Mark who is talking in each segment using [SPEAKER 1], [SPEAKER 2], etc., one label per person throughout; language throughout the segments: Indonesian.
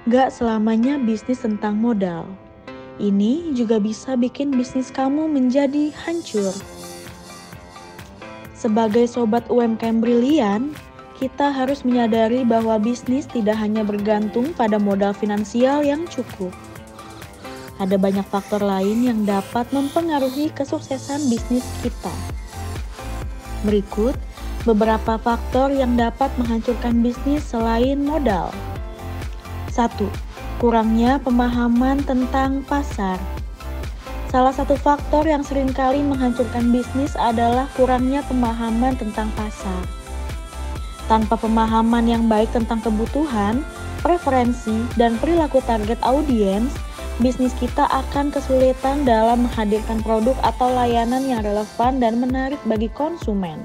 [SPEAKER 1] Gak selamanya bisnis tentang modal. Ini juga bisa bikin bisnis kamu menjadi hancur. Sebagai sobat UMKM brilian, kita harus menyadari bahwa bisnis tidak hanya bergantung pada modal finansial yang cukup. Ada banyak faktor lain yang dapat mempengaruhi kesuksesan bisnis kita. Berikut beberapa faktor yang dapat menghancurkan bisnis selain modal. 1. Kurangnya pemahaman tentang pasar. Salah satu faktor yang seringkali menghancurkan bisnis adalah kurangnya pemahaman tentang pasar. Tanpa pemahaman yang baik tentang kebutuhan, preferensi, dan perilaku target audiens, bisnis kita akan kesulitan dalam menghadirkan produk atau layanan yang relevan dan menarik bagi konsumen.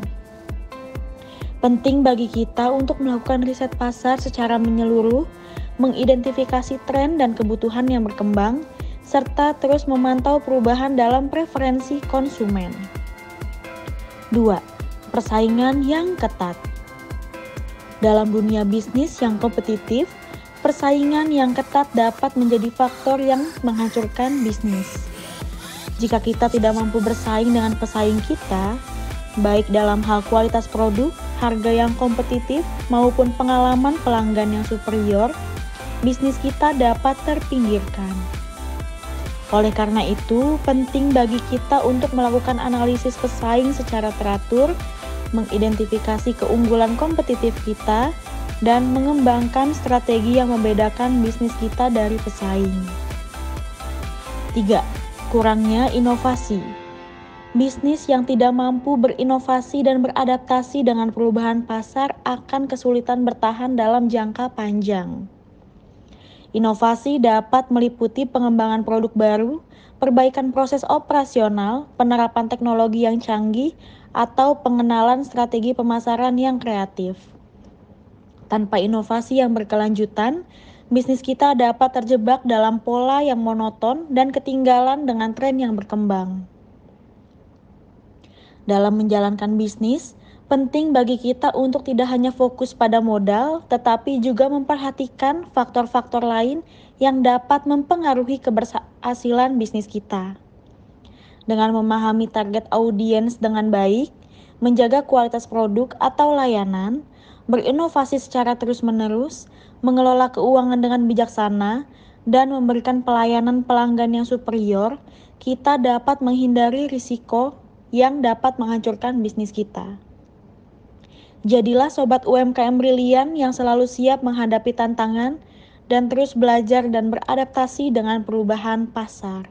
[SPEAKER 1] Penting bagi kita untuk melakukan riset pasar secara menyeluruh, mengidentifikasi tren dan kebutuhan yang berkembang, serta terus memantau perubahan dalam preferensi konsumen. 2. Persaingan yang ketat. Dalam dunia bisnis yang kompetitif, persaingan yang ketat dapat menjadi faktor yang menghancurkan bisnis. Jika kita tidak mampu bersaing dengan pesaing kita, baik dalam hal kualitas produk, harga yang kompetitif, maupun pengalaman pelanggan yang superior, bisnis kita dapat terpinggirkan. Oleh karena itu, penting bagi kita untuk melakukan analisis pesaing secara teratur, mengidentifikasi keunggulan kompetitif kita, dan mengembangkan strategi yang membedakan bisnis kita dari pesaing. 3. Kurangnya inovasi. Bisnis yang tidak mampu berinovasi dan beradaptasi dengan perubahan pasar akan kesulitan bertahan dalam jangka panjang. Inovasi dapat meliputi pengembangan produk baru, perbaikan proses operasional, penerapan teknologi yang canggih, atau pengenalan strategi pemasaran yang kreatif. Tanpa inovasi yang berkelanjutan, bisnis kita dapat terjebak dalam pola yang monoton dan ketinggalan dengan tren yang berkembang. Dalam menjalankan bisnis, penting bagi kita untuk tidak hanya fokus pada modal, tetapi juga memperhatikan faktor-faktor lain yang dapat mempengaruhi keberhasilan bisnis kita. Dengan memahami target audiens dengan baik, menjaga kualitas produk atau layanan, berinovasi secara terus-menerus, mengelola keuangan dengan bijaksana, dan memberikan pelayanan pelanggan yang superior, kita dapat menghindari risiko yang dapat menghancurkan bisnis kita. Jadilah sobat UMKM brilian yang selalu siap menghadapi tantangan dan terus belajar dan beradaptasi dengan perubahan pasar.